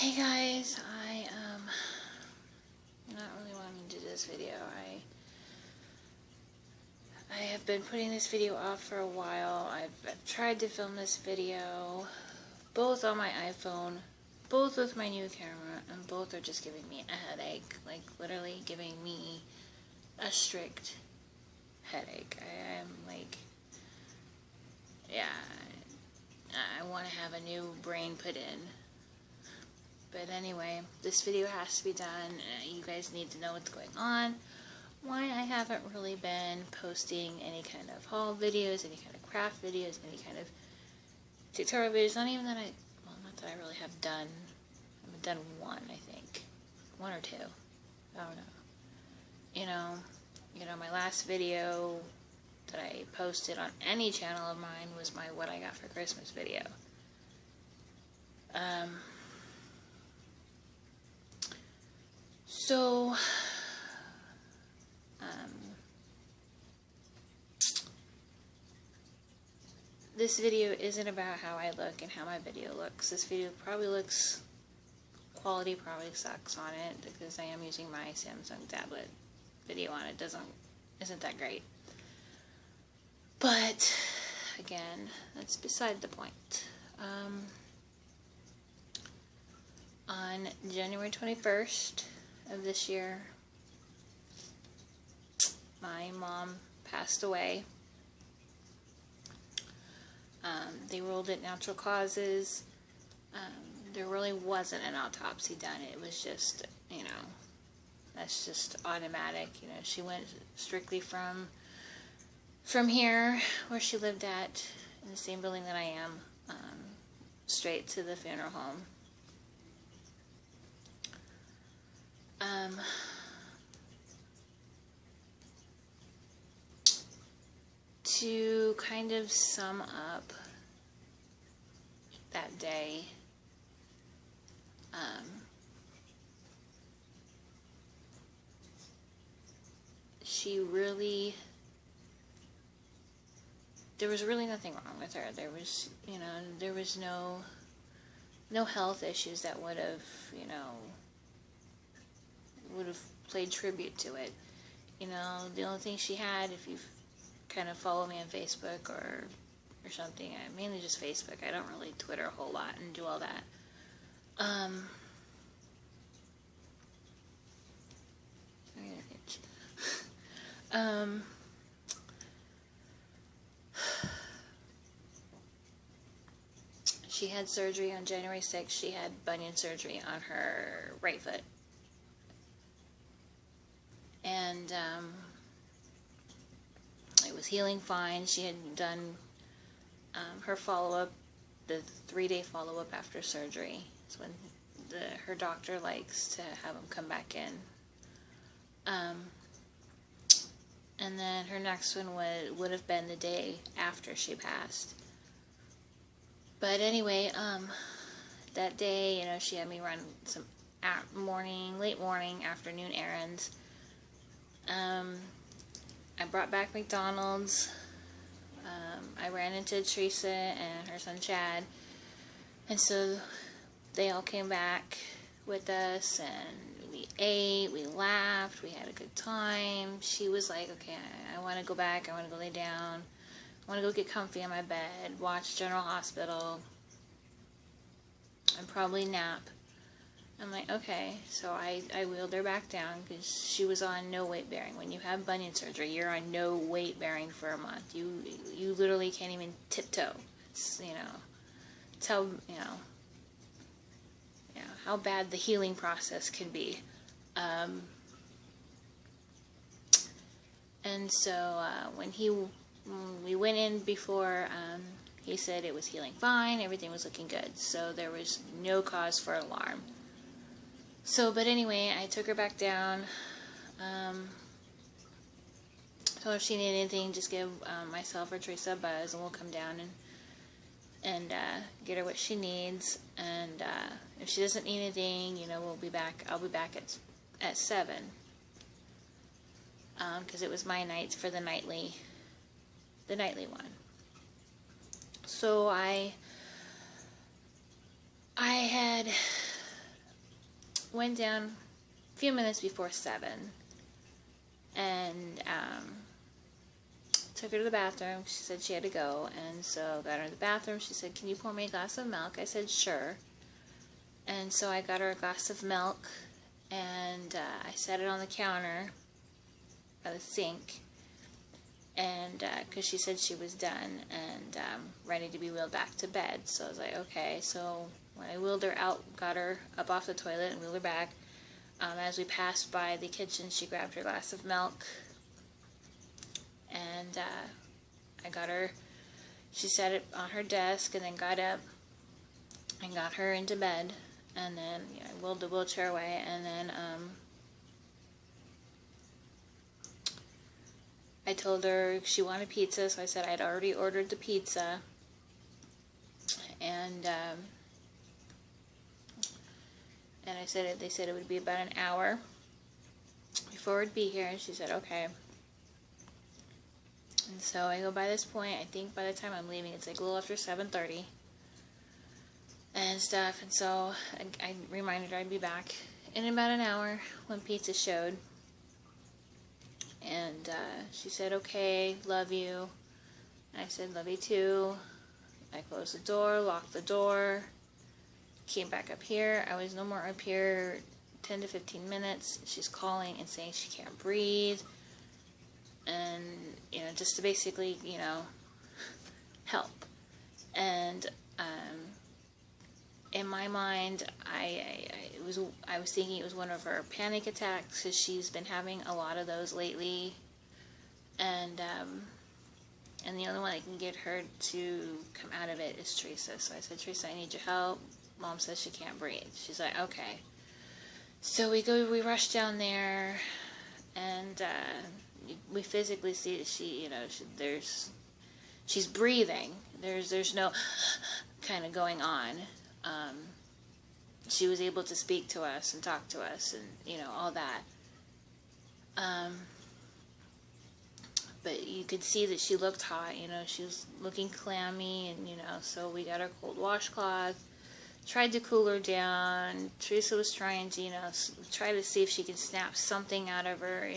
Hey guys, I not really wanting to do this video. I have been putting this video off for a while. I've tried to film this video both on my iPhone, both with my new camera, and both are just giving me a headache, like literally giving me a strict headache. I am like, yeah, I want to have a new brain put in. But anyway, this video has to be done. You guys need to know what's going on. Why I haven't really been posting any kind of haul videos, any kind of craft videos, any kind of tutorial videos. Not even that not that I really have done. I've done one, I think. One or two. I don't know. You know, my last video that I posted on any channel of mine was my What I Got for Christmas video. So, this video isn't about how I look and how my video looks. This video probably looks, quality probably sucks on it because I am using my Samsung tablet. Video on it isn't that great. But, again, that's beside the point. On January 21st of this year, my mom passed away. They ruled it natural causes. There really wasn't an autopsy done. It was just, that's just automatic. She went strictly from here, where she lived at, in the same building that I am, straight to the funeral home. To kind of sum up that day, there was really nothing wrong with her. There was, there was no health issues that would have played tribute to it. The only thing she had, if you kind of follow me on Facebook or something, mainly just Facebook. I don't really Twitter a whole lot and do all that. She had surgery on January 6th. She had bunion surgery on her right foot. And it was healing fine. She had done her follow-up, the 3-day follow-up after surgery. It's when her doctor likes to have them come back in. And then her next one would have been the day after she passed. But anyway, that day, she had me run some late morning, afternoon errands. I brought back McDonald's. I ran into Teresa and her son Chad, and so they all came back with us, and we ate, we laughed, we had a good time. She was like, okay, I want to go back, I want to go lay down, I want to go get comfy on my bed, watch General Hospital, and probably nap. I'm like, okay, so I wheeled her back down because she was on no weight bearing. When you have bunion surgery, you're on no weight bearing for a month. You literally can't even tiptoe. It's, it's how, how bad the healing process can be. And so when we went in before, he said it was healing fine, everything was looking good, so there was no cause for alarm. So, but anyway, I took her back down. So if she needed anything, just give myself or Teresa a buzz, and we'll come down and get her what she needs. And if she doesn't need anything, we'll be back. I'll be back at 7, because it was my nights for the nightly one. So I had went down a few minutes before 7 and took her to the bathroom. She said she had to go, and so got her in the bathroom. She said, "Can you pour me a glass of milk?" I said, "Sure." And so I got her a glass of milk, and I set it on the counter by the sink, and because she said she was done and ready to be wheeled back to bed. So I was like, okay. So when I wheeled her out, got her up off the toilet and wheeled her back, as we passed by the kitchen, she grabbed her glass of milk, and I got her, she set it on her desk, and then got up and got her into bed, and then I wheeled the wheelchair away, and then I told her she wanted pizza, so I said I'd already ordered the pizza, and I said they said it would be about an hour before it'd be here, and she said okay. And so I go by this point. I think by the time I'm leaving, it's like a little after 7:30 and stuff. And so I reminded her I'd be back in about an hour when pizza showed. And she said, "Okay, love you." And I said, "Love you too." I closed the door, locked the door, came back up here. I was no more up here 10 to 15 minutes. She's calling and saying she can't breathe. And, just to basically, help. And in my mind, I was thinking it was one of her panic attacks, because she's been having a lot of those lately. And the only one that can get her to come out of it is Teresa. So I said, "Teresa, I need your help. Mom says she can't breathe." She's like, "Okay." So we rush down there, and we physically see that she's breathing. There's no kind of going on. She was able to speak to us and talk to us, and all that. But you could see that she looked hot. She was looking clammy, and so we got her cold washcloth. Tried to cool her down. Teresa was trying to try to see if she can snap something out of her,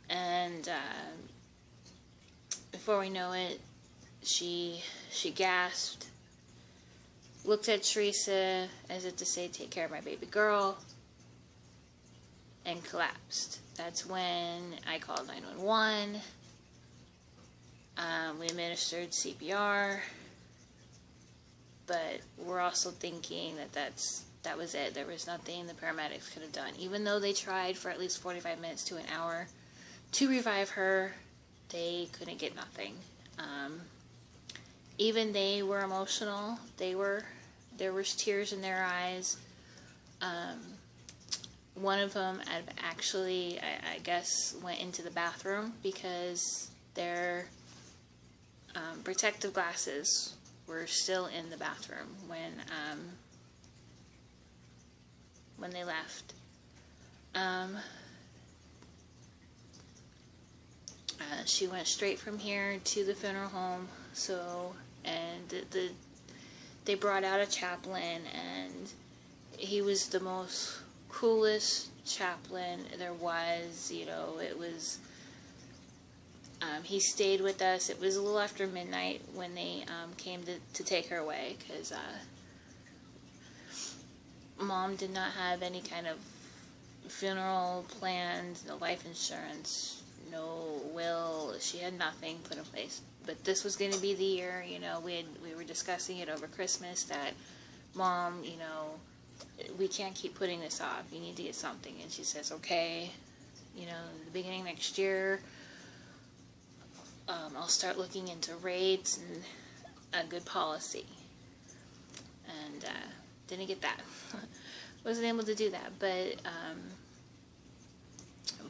and before we know it, she gasped, looked at Teresa as if to say, "Take care of my baby girl," and collapsed. That's when I called 911. We administered CPR, but we're also thinking that was it. There was nothing the paramedics could have done. Even though they tried for at least 45 minutes to an hour to revive her, they couldn't get nothing. Even they were emotional. There was tears in their eyes. One of them actually, I guess, went into the bathroom because their protective glasses were still in the bathroom when they left. She went straight from here to the funeral home. So, and they brought out a chaplain, and he was the most coolest chaplain there was. It was, he stayed with us. It was a little after midnight when they came to take her away, because Mom did not have any kind of funeral plans, no life insurance, no will. She had nothing put in place. But this was going to be the year. We were discussing it over Christmas that, "Mom, we can't keep putting this off. You need to get something." And she says, "Okay, the beginning of next year, I'll start looking into rates and a good policy." And didn't get that. Wasn't able to do that.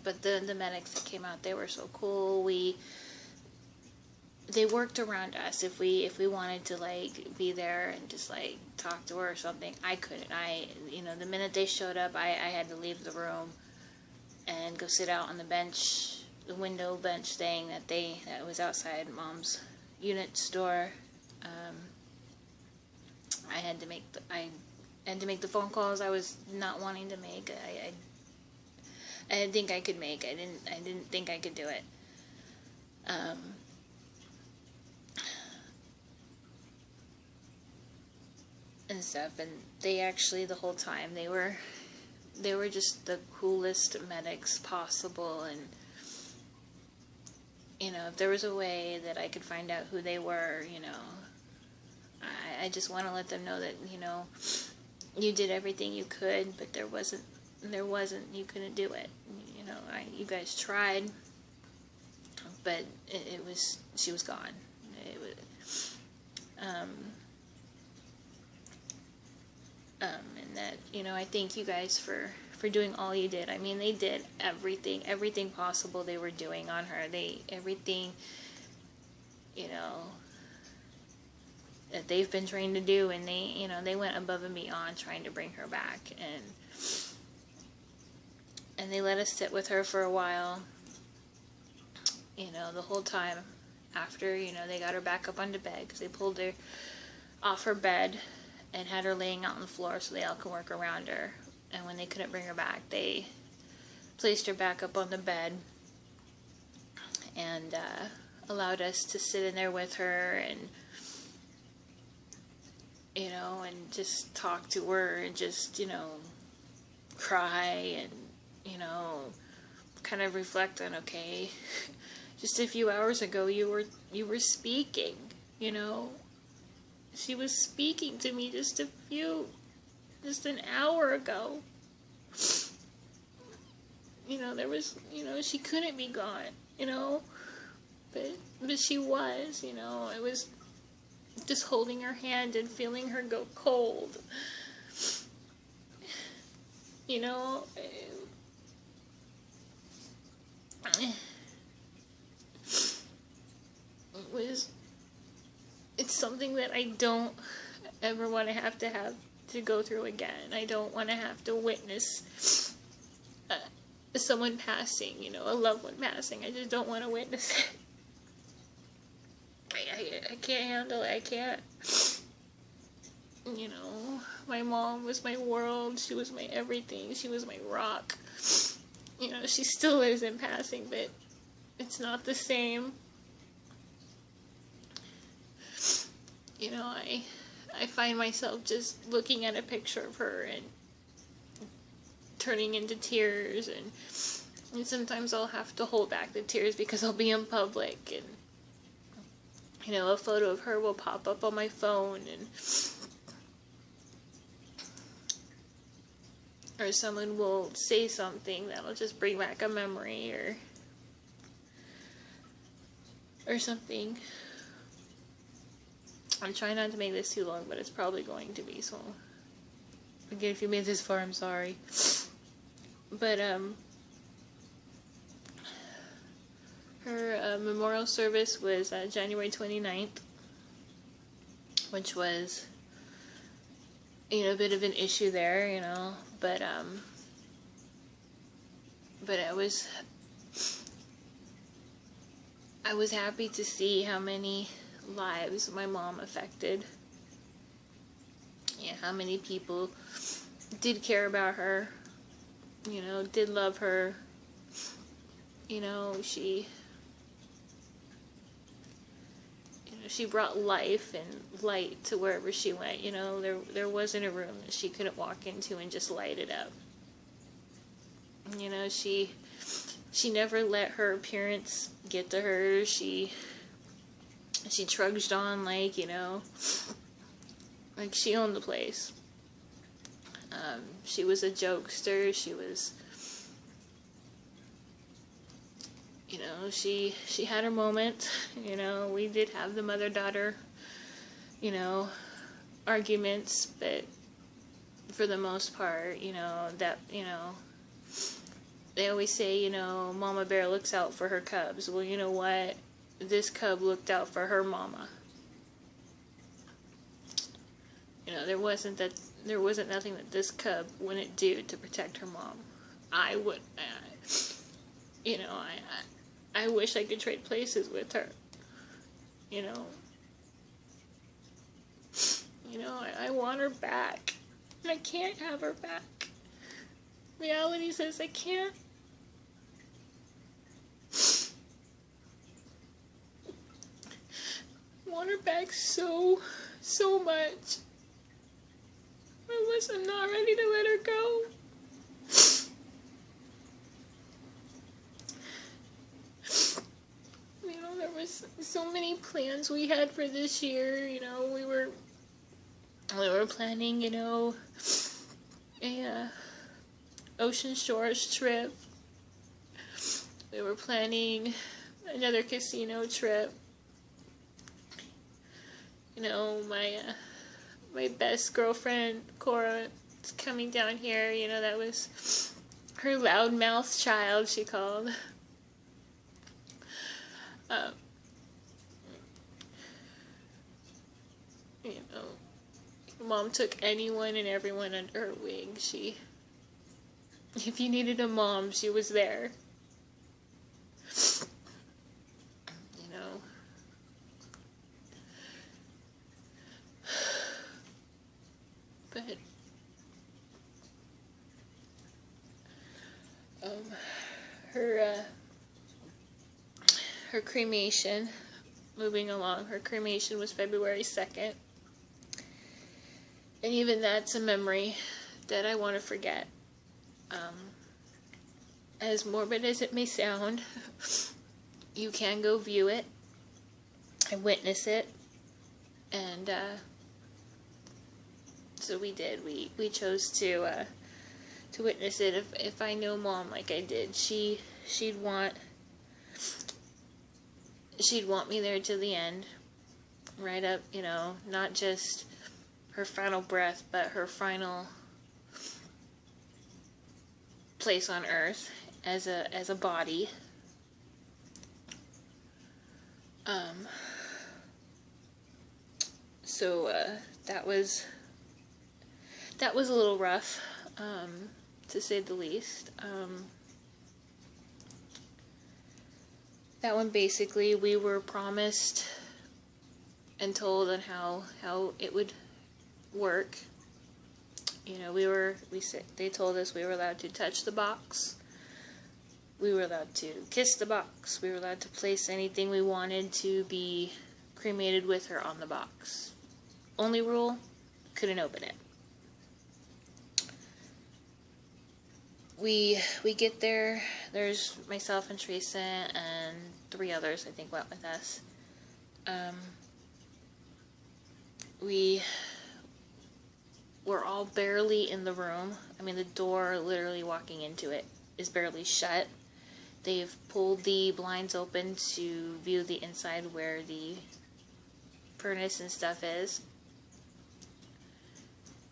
But the medics that came out, they were so cool. They worked around us. If we wanted to be there and just talk to her or something, I couldn't. The minute they showed up, I had to leave the room and go sit out on the bench, the window bench thing that was outside Mom's unit store. I and to make the phone calls I was not wanting to make. I didn't think I could make. I didn't think I could do it. And stuff, and they actually, the whole time, they were just the coolest medics possible. And you know, if there was a way that I could find out who they were, you know, I just want to let them know that, you know, you did everything you could, but you couldn't do it. You know, you guys tried, but she was gone. It was, and that, you know, I thank you guys for doing all you did. I mean, they did everything possible they were doing on her. Everything, you know, that they've been trained to do, and they went above and beyond trying to bring her back, and they let us sit with her for a while, you know, the whole time after, you know, they got her back up onto bed, because they pulled her off her bed and had her laying out on the floor so they all could work around her. And when they couldn't bring her back, they placed her back up on the bed and allowed us to sit in there with her and, you know, and just talk to her and just, you know, cry and, you know, kind of reflect on, okay, just a few hours ago you were speaking, you know. She was speaking to me just an hour ago. You know, she couldn't be gone, you know, but she was, you know. I was just holding her hand and feeling her go cold. You know, it's something that I don't ever want to have to go through again. I don't want to have to witness someone passing, you know, a loved one passing. I just don't want to witness it. I can't handle it. I can't. You know, my mom was my world. She was my everything. She was my rock. You know, she still is in passing, but it's not the same. You know, I find myself just looking at a picture of her and turning into tears, and sometimes I'll have to hold back the tears because I'll be in public, and, you know, a photo of her will pop up on my phone, and or someone will say something that'll just bring back a memory or something. I'm trying not to make this too long, but it's probably going to be, so again, if you made this far, I'm sorry. But her memorial service was January 29th, which was, you know, a bit of an issue there, you know, but I was happy to see how many lives my mom affected. Yeah, how many people did care about her, you know, did love her. You know, she brought life and light to wherever she went. You know, there wasn't a room that she couldn't walk into and just light it up. You know, she never let her appearance get to her. She trudged on like, you know, like she owned the place. She was a jokester. She was, you know, she had her moment. You know, we did have the mother-daughter, you know, arguments, but for the most part, you know, that, you know, they always say, you know, Mama Bear looks out for her cubs. Well, you know what? This cub looked out for her mama. You know, there wasn't nothing that this cub wouldn't do to protect her mom. I wish I could trade places with her. You know, I want her back. I can't have her back. Reality says I can't. I want her back so much. Unless I'm not ready to let her go. You know, there was so many plans we had for this year. You know, we were planning, you know, a Ocean Shores trip. We were planning another casino trip. You know, my best girlfriend, Cora, is coming down here. You know, that was her loudmouth child, she called. You know, Mom took anyone and everyone under her wing. If you needed a mom, she was there. You know. But her cremation, moving along, her cremation was February 2nd. And even that's a memory that I want to forget. As morbid as it may sound, you can go view it and witness it. And so we did. We chose to witness it. If I know Mom like I did, she'd want me there to the end, right up, you know, not just her final breath, but her final place on earth as a body. So that was a little rough, to say the least. That one, basically, we were promised and told on how it would work. You know, they told us we were allowed to touch the box. We were allowed to kiss the box. We were allowed to place anything we wanted to be cremated with her on the box. Only rule, couldn't open it. We get there. There's myself and Teresa and 3 others, I think, went with us. We were all barely in the room. I mean, the door, literally walking into it, is barely shut. They've pulled the blinds open to view the inside where the furnace and stuff is.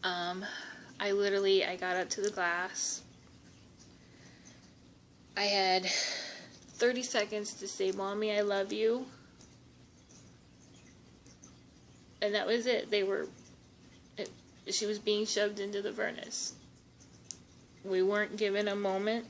I got up to the glass. I had 30 seconds to say, "Mommy, I love you." And that was it. She was being shoved into the furnace. We weren't given a moment.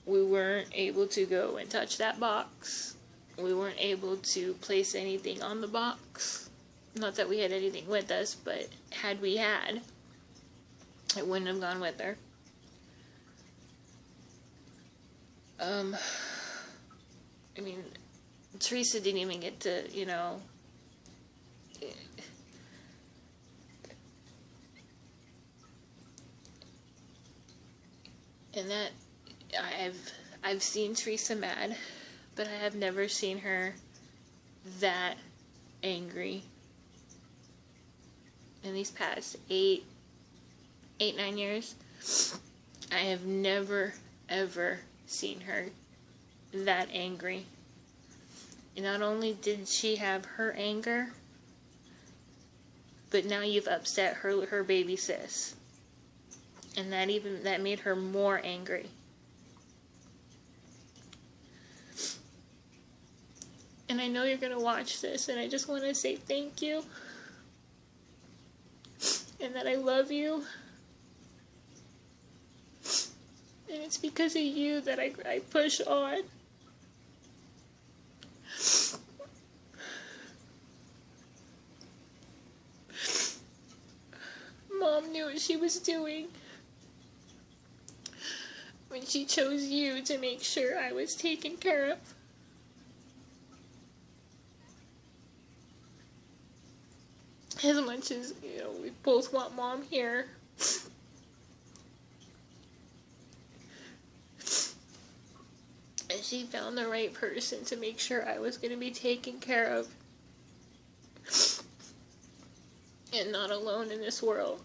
We weren't able to go and touch that box. We weren't able to place anything on the box. Not that we had anything with us, but had we had, it wouldn't have gone with her. I mean, Teresa didn't even get to, you know, and that, I've seen Teresa mad, but I have never seen her that angry in these past 9 years. I have never, ever seen her that angry. And not only did she have her anger, but now you've upset her baby sis. And that made her more angry. And I know you're going to watch this, and I just want to say thank you. And that I love you. And it's because of you that I push on. what she was doing when she chose you to make sure I was taken care of. As much as, you know, we both want Mom here. And she found the right person to make sure I was going to be taken care of. And not alone in this world.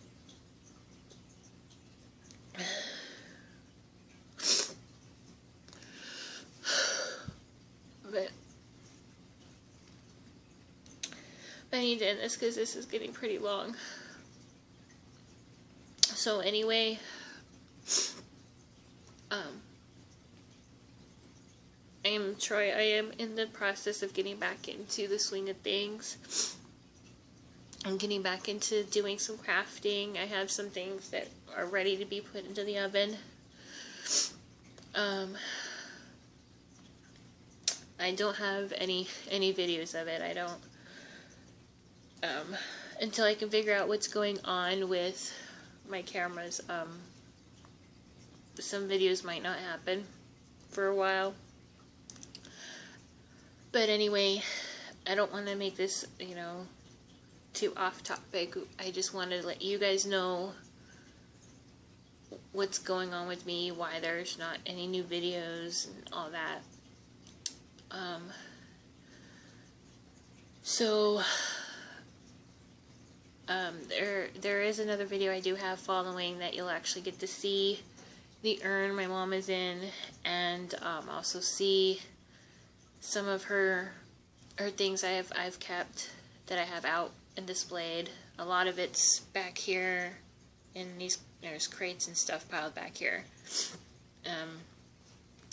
But I need to end this because this is getting pretty long. So anyway, I am Troy. I am in the process of getting back into the swing of things. I'm getting back into doing some crafting. I have some things that are ready to be put into the oven. I don't have any videos of it. I don't, until I can figure out what's going on with my cameras. Some videos might not happen for a while. But anyway, I don't want to make this, you know, too off topic. I just wanted to let you guys know what's going on with me, why there's not any new videos and all that. There is another video I do have following that you'll actually get to see the urn my mom is in, and also see some of her things I've kept that I have out and displayed. A lot of it's back here in there's crates and stuff piled back here.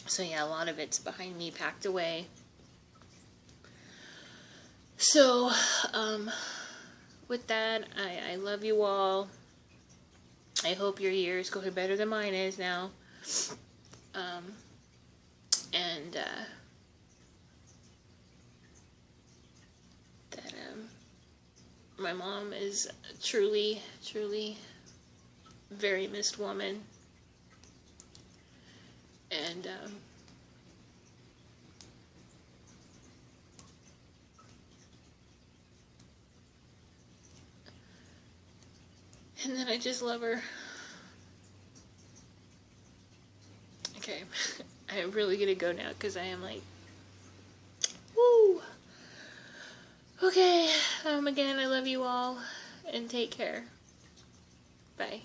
So yeah, a lot of it's behind me, packed away. So, with that, I love you all. I hope your year is going better than mine is now. My mom is truly, truly very missed woman. And, and then I just love her. Okay, I'm really gonna go now because I am like, woo! Okay, again, I love you all, and take care. Bye.